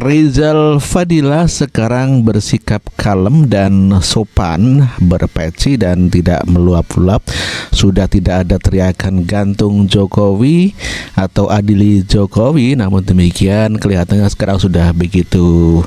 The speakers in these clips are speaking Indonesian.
Rizal Fadila sekarang bersikap kalem dan sopan, berpeci dan tidak meluap-luap. Sudah tidak ada teriakan gantung Jokowi atau adili Jokowi. Namun demikian kelihatannya sekarang sudah begitu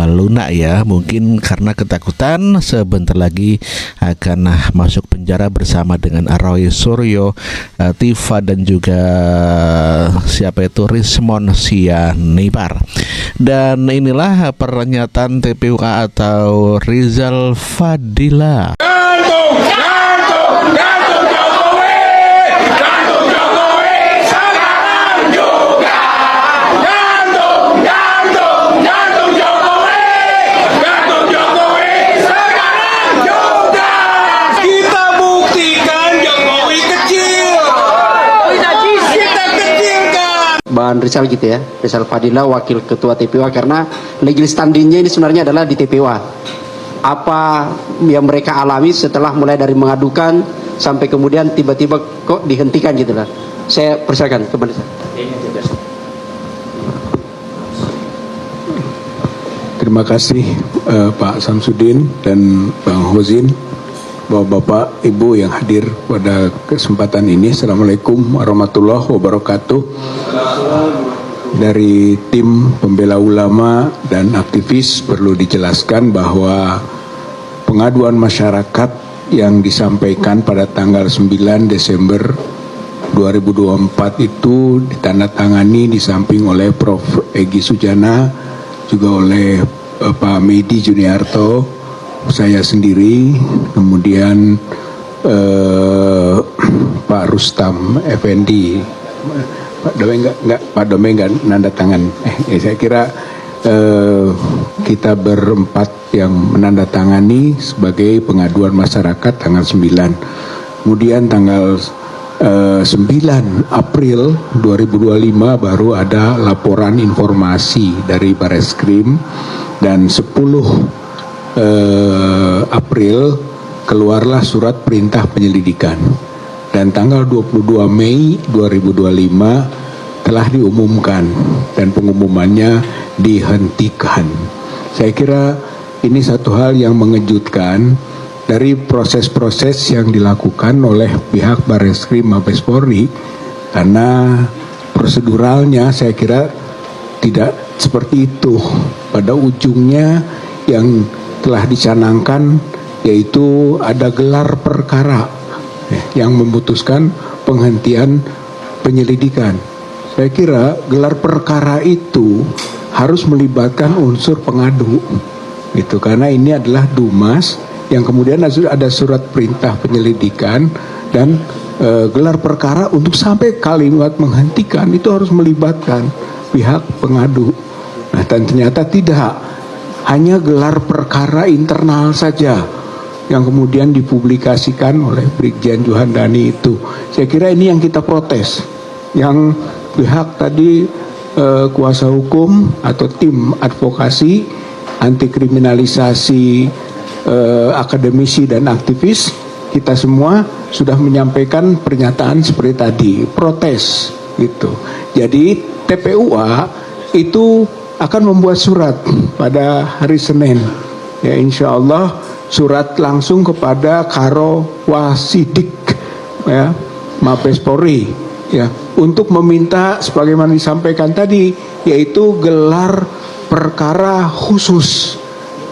lunak ya. Mungkin karena ketakutan sebentar lagi akan masuk penjara bersama dengan Roy Suryo, Tifa dan juga siapa itu Rismon Sianipar. Dan inilah pernyataan TPUA atau Rizal Fadila. Gantung Jokowi, gantung Jokowi sekarang juga. Gantung Jokowi, gantung Jokowi sekarang juga. Kita buktikan Jokowi kecil. Kita kecilkan. Bang Rizal gitu ya, Rizal Fadila, Wakil Ketua TPUA, karena legal standingnya ini sebenarnya adalah di TPUA. Apa yang mereka alami setelah mulai dari mengadukan sampai kemudian tiba-tiba kok dihentikan gitu lah. Saya persilakan kepada saya. Terima kasih Pak Samsudin dan Bang Hozin, Bapak, Ibu yang hadir pada kesempatan ini. Assalamualaikum warahmatullahi wabarakatuh. Dari tim pembela ulama dan aktivis perlu dijelaskan bahwa pengaduan masyarakat yang disampaikan pada tanggal 9 Desember 2024 itu ditandatangani di samping oleh Prof. Egy Sujana, juga oleh Pak Medi Juniarto, saya sendiri, kemudian Pak Rustam Effendi. Pak Domeng nggak nanda tangan. Saya kira kita berempat yang menandatangani sebagai pengaduan masyarakat tanggal 9. Kemudian tanggal 9 April 2025 baru ada laporan informasi dari Bareskrim, dan 10 April keluarlah surat perintah penyelidikan. Dan tanggal 22 Mei 2025 telah diumumkan dan pengumumannya dihentikan. Saya kira ini satu hal yang mengejutkan dari proses-proses yang dilakukan oleh pihak Bareskrim Mabes Polri, karena proseduralnya saya kira tidak seperti itu. Pada ujungnya yang telah dicanangkan yaitu ada gelar perkara yang memutuskan penghentian penyelidikan. Saya kira gelar perkara itu harus melibatkan unsur pengadu, gitu, karena ini adalah Dumas yang kemudian ada surat perintah penyelidikan, dan gelar perkara untuk sampai kalimat menghentikan itu harus melibatkan pihak pengadu. Nah, dan ternyata tidak, hanya gelar perkara internal saja yang kemudian dipublikasikan oleh Brigjen Juhandani itu. Saya kira ini yang kita protes. Yang pihak tadi kuasa hukum atau tim advokasi anti kriminalisasi akademisi dan aktivis, kita semua sudah menyampaikan pernyataan seperti tadi, protes gitu. Jadi TPUA itu akan membuat surat pada hari Senin, ya insya Allah, surat langsung kepada Karo Wasidik, ya, Mabes Polri, ya, untuk meminta sebagaimana disampaikan tadi, yaitu gelar perkara khusus.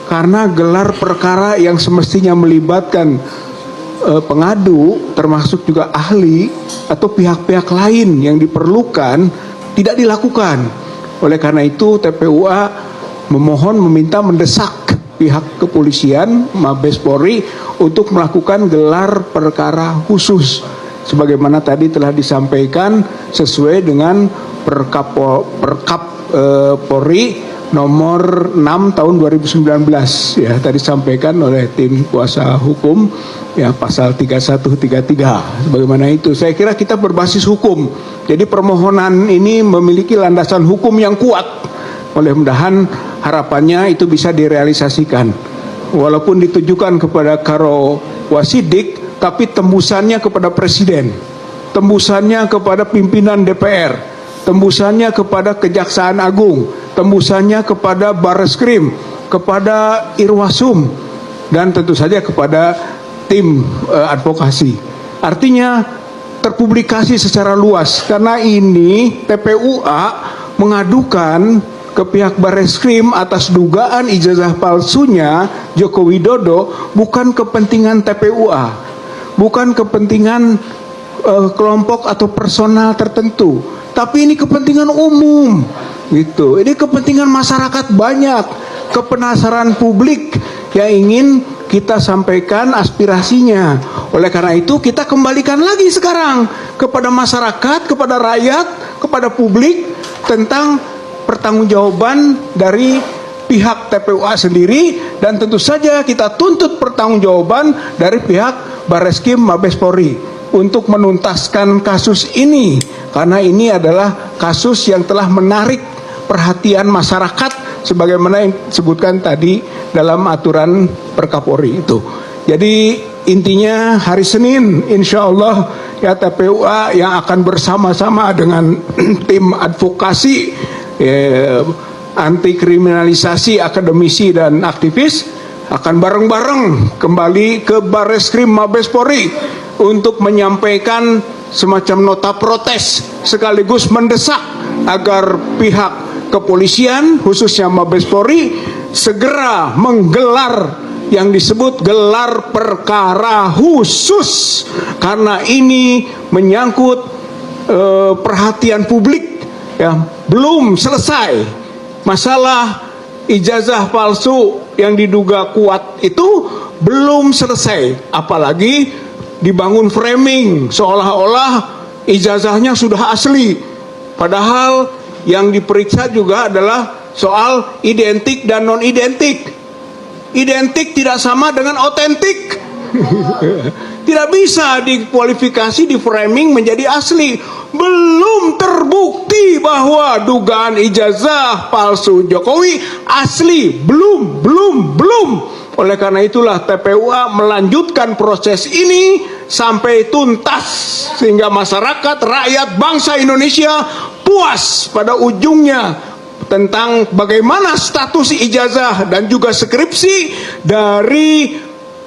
Karena gelar perkara yang semestinya melibatkan pengadu, termasuk juga ahli atau pihak-pihak lain yang diperlukan, tidak dilakukan. Oleh karena itu TPUA memohon, meminta, mendesak pihak kepolisian Mabes Polri untuk melakukan gelar perkara khusus sebagaimana tadi telah disampaikan sesuai dengan Perkap Polri nomor 6 tahun 2019, ya, tadi disampaikan oleh tim kuasa hukum, ya, pasal 3133 sebagaimana itu. Saya kira kita berbasis hukum, jadi permohonan ini memiliki landasan hukum yang kuat. Mudah-mudahan harapannya itu bisa direalisasikan. Walaupun ditujukan kepada Karo Wasidik, tapi tembusannya kepada Presiden, tembusannya kepada pimpinan DPR, tembusannya kepada Kejaksaan Agung, tembusannya kepada Barreskrim, kepada Irwasum, dan tentu saja kepada tim advokasi. Artinya terpublikasi secara luas, karena ini TPUA mengadukan ke pihak Barreskrim atas dugaan ijazah palsunya Joko Widodo, bukan kepentingan TPUA, bukan kepentingan kelompok atau personal tertentu, tapi ini kepentingan umum gitu. Ini kepentingan masyarakat banyak, kepenasaran publik yang ingin kita sampaikan aspirasinya. Oleh karena itu kita kembalikan lagi sekarang kepada masyarakat, kepada rakyat, kepada publik tentang pertanggungjawaban dari pihak TPUA sendiri, dan tentu saja kita tuntut pertanggungjawaban dari pihak Barreskrim Mabes Polri untuk menuntaskan kasus ini, karena ini adalah kasus yang telah menarik perhatian masyarakat sebagaimana yang disebutkan tadi dalam aturan Perkapolri itu. Jadi intinya hari Senin insya Allah ya TPUA yang akan bersama-sama dengan tim advokasi anti kriminalisasi akademisi dan aktivis akan bareng-bareng kembali ke Barreskrim Mabes Polri untuk menyampaikan semacam nota protes sekaligus mendesak agar pihak kepolisian khususnya Mabes Polri segera menggelar yang disebut gelar perkara khusus, karena ini menyangkut perhatian publik ya. Belum selesai masalah ijazah palsu yang diduga kuat itu, belum selesai, apalagi dibangun framing seolah-olah ijazahnya sudah asli, padahal yang diperiksa juga adalah soal identik dan non identik. Identik tidak sama dengan otentik. Tidak bisa dikualifikasi, di framing menjadi asli. Belum terbukti bahwa dugaan ijazah palsu Jokowi asli. Belum. Oleh karena itulah TPUA melanjutkan proses ini sampai tuntas, sehingga masyarakat, rakyat, bangsa Indonesia puas pada ujungnya tentang bagaimana status ijazah dan juga skripsi dari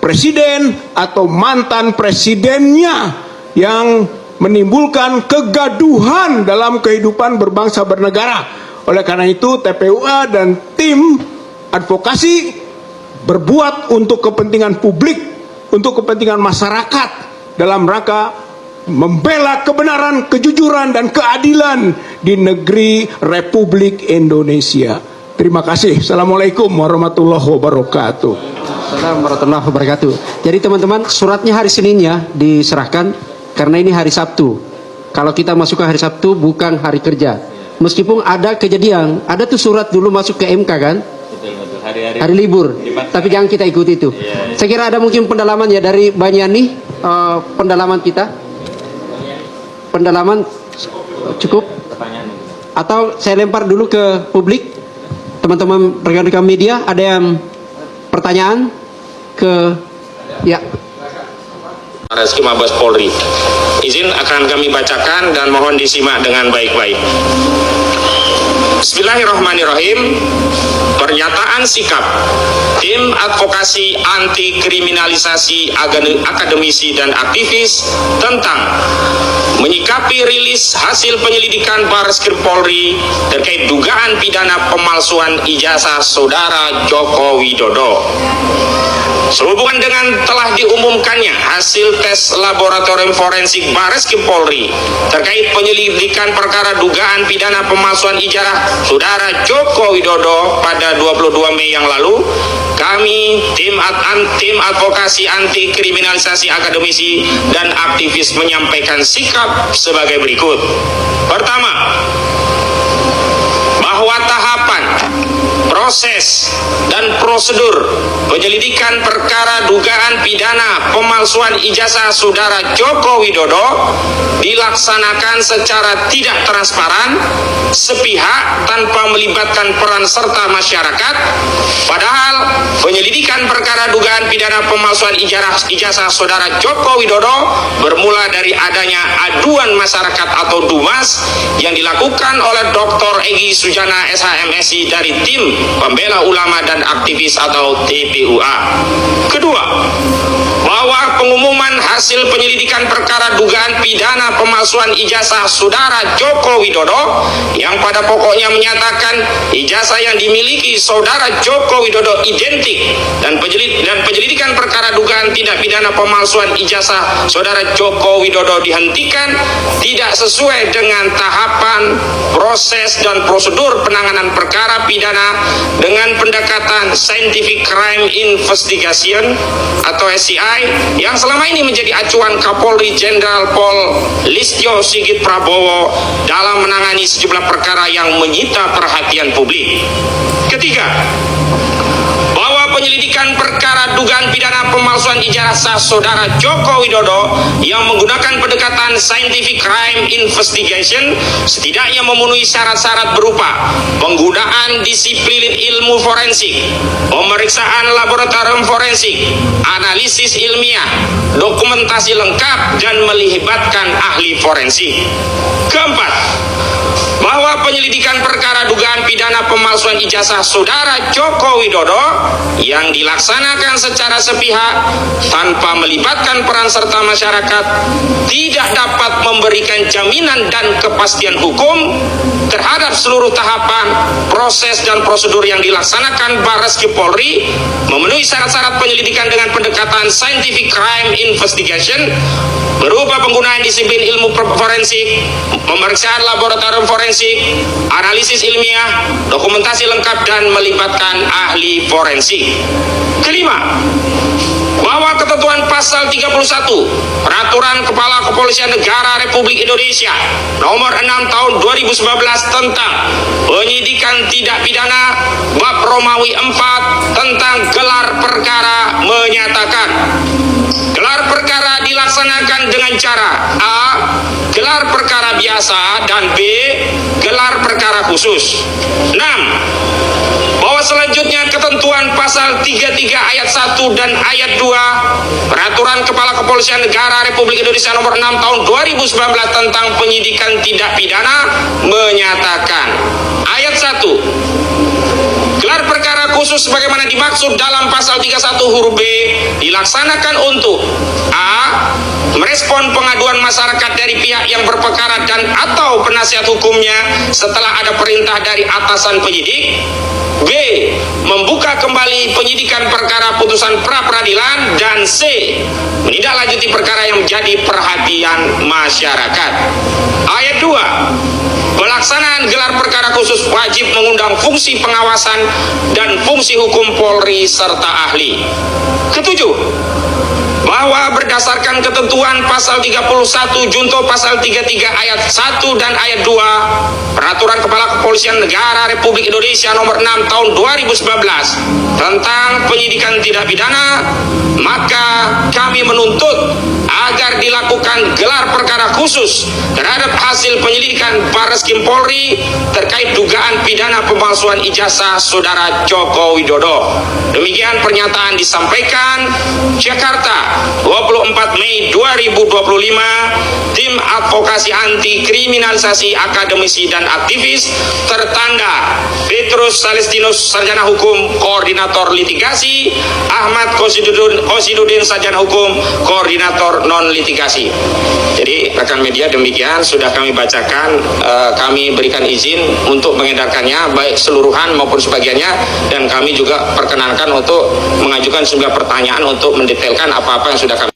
presiden atau mantan presidennya yang menimbulkan kegaduhan dalam kehidupan berbangsa bernegara. Oleh karena itu TPUA dan tim advokasi berbuat untuk kepentingan publik, untuk kepentingan masyarakat dalam rangka membela kebenaran, kejujuran, dan keadilan di negeri Republik Indonesia. Terima kasih. Assalamualaikum warahmatullahi wabarakatuh. Assalamualaikum warahmatullahi wabarakatuh. Jadi teman-teman, suratnya hari Senin ya diserahkan, karena ini hari Sabtu. Kalau kita masuk ke hari Sabtu bukan hari kerja. Meskipun ada kejadian, ada tuh surat dulu masuk ke MK kan? Hari libur. Tapi jangan kita ikuti itu. Saya kira ada mungkin pendalaman ya dari Banyani, pendalaman kita. Pendalaman cukup? Atau saya lempar dulu ke publik, teman-teman rekan-rekan media, ada yang pertanyaan ke ya. Barreskrim Mabes Polri. Izin akan kami bacakan dan mohon disimak dengan baik-baik. Bismillahirrahmanirrahim. Pernyataan sikap tim advokasi anti kriminalisasi akademisi dan aktivis tentang menyikapi rilis hasil penyelidikan Barreskrim Polri terkait dugaan pidana pemalsuan ijazah saudara Joko Widodo. Sehubungan dengan telah diumumkannya hasil tes laboratorium forensik Barreskrim Polri terkait penyelidikan perkara dugaan pidana pemalsuan ijazah saudara Joko Widodo pada 22 Mei yang lalu, kami tim advokasi anti kriminalisasi akademisi dan aktivis menyampaikan sikap sebagai berikut. Pertama, bahwa tahapan, proses, dan prosedur penyelidikan perkara dugaan pidana pemalsuan ijazah saudara Joko Widodo dilaksanakan secara tidak transparan, sepihak, tanpa melibatkan peran serta masyarakat, padahal penyelidikan perkara dugaan pidana pemalsuan ijazah saudara Joko Widodo bermula dari adanya aduan masyarakat atau DUMAS yang dilakukan oleh Dr. Egy Sujana SHMSI dari tim pembela ulama dan aktivis atau TPUA. Kedua, bahwa pengumuman hasil penyelidikan perkara dugaan pidana pemalsuan ijazah saudara Joko Widodo yang pada pokoknya menyatakan ijazah yang dimiliki saudara Joko Widodo identik dan penyelidikan perkara dugaan tindak pidana pemalsuan ijazah saudara Joko Widodo dihentikan tidak sesuai dengan tahapan, proses dan prosedur penanganan perkara pidana dengan pendekatan Scientific Crime Investigation atau SCI yang selama ini menjadi acuan Kapolri Jenderal Pol Listio Sigit Prabowo dalam menangani sejumlah perkara yang menyita perhatian publik. Ketiga, bahwa penyelidikan perkara dugaan pidana pemalsuan ijazah saudara Joko Widodo yang menggunakan pendekatan Scientific Crime Investigation setidaknya memenuhi syarat-syarat berupa penggunaan disiplin ilmu forensik, pemeriksaan laboratorium forensik, analisis ilmiah, dokumentasi lengkap dan melibatkan ahli forensik. Keempat, bahwa penyelidikan perkara dugaan pidana pemalsuan ijazah saudara Joko Widodo yang dilaksanakan secara sepihak tanpa melibatkan peran serta masyarakat tidak dapat memberikan jaminan dan kepastian hukum terhadap seluruh tahapan, proses dan prosedur yang dilaksanakan Bareskrim Polri memenuhi syarat-syarat penyelidikan dengan pendekatan Scientific Crime Investigation berupa penggunaan disiplin ilmu forensik, pemeriksaan laboratorium forensik, analisis ilmiah, dokumentasi lengkap dan melibatkan ahli forensik. Kelima, bahwa ketentuan pasal 31 Peraturan Kepala Kepolisian Negara Republik Indonesia nomor 6 tahun 2019 tentang penyidikan tindak pidana bab Romawi 4 tentang gelar perkara menyatakan gelar perkara dilaksanakan dengan cara A. Gelar perkara biasa dan B. Gelar perkara khusus. 6. Bahwa selanjutnya ketentuan pasal 33 ayat 1 dan ayat 2 Peraturan Kepala Kepolisian Negara Republik Indonesia nomor 6 tahun 2019 tentang penyidikan tindak pidana menyatakan ayat 1. Gelar perkara khusus sebagaimana dimaksud dalam pasal 31 huruf B dilaksanakan untuk A. Merespon pengaduan masyarakat dari pihak yang berperkara dan atau penasihat hukumnya setelah ada perintah dari atasan penyidik. B. Membuka kembali penyidikan perkara putusan pra-peradilan. Dan C. Menindaklanjuti perkara yang menjadi perhatian masyarakat. Ayat 2. Pelaksanaan gelar perkara khusus wajib mengundang fungsi pengawasan dan fungsi hukum Polri serta ahli. Ketujuh, bahwa berdasarkan ketentuan pasal 31 junto pasal 33 ayat 1 dan ayat 2 Peraturan Kepala Kepolisian Negara Republik Indonesia nomor 6 tahun 2019 tentang penyidikan tindak pidana, maka kami menuntut agar dilakukan gelar perkara khusus terhadap hasil penyelidikan Bareskrim Polri terkait dugaan pidana pemalsuan ijazah saudara Joko Widodo. Demikian pernyataan disampaikan Jakarta 24 Mei 2025 Tim Advokasi Anti Kriminalisasi Akademisi dan Aktivis tertanda Petrus Salestinus Sarjana Hukum Koordinator Litigasi, Ahmad Kosidudin Sarjana Hukum Koordinator Non Litigasi. Jadi rekan media, demikian sudah kami bacakan, kami berikan izin untuk mengedarkannya baik seluruhan maupun sebagiannya, dan kami juga perkenankan untuk mengajukan sebuah pertanyaan untuk mendetailkan apa-apa yang sudah kami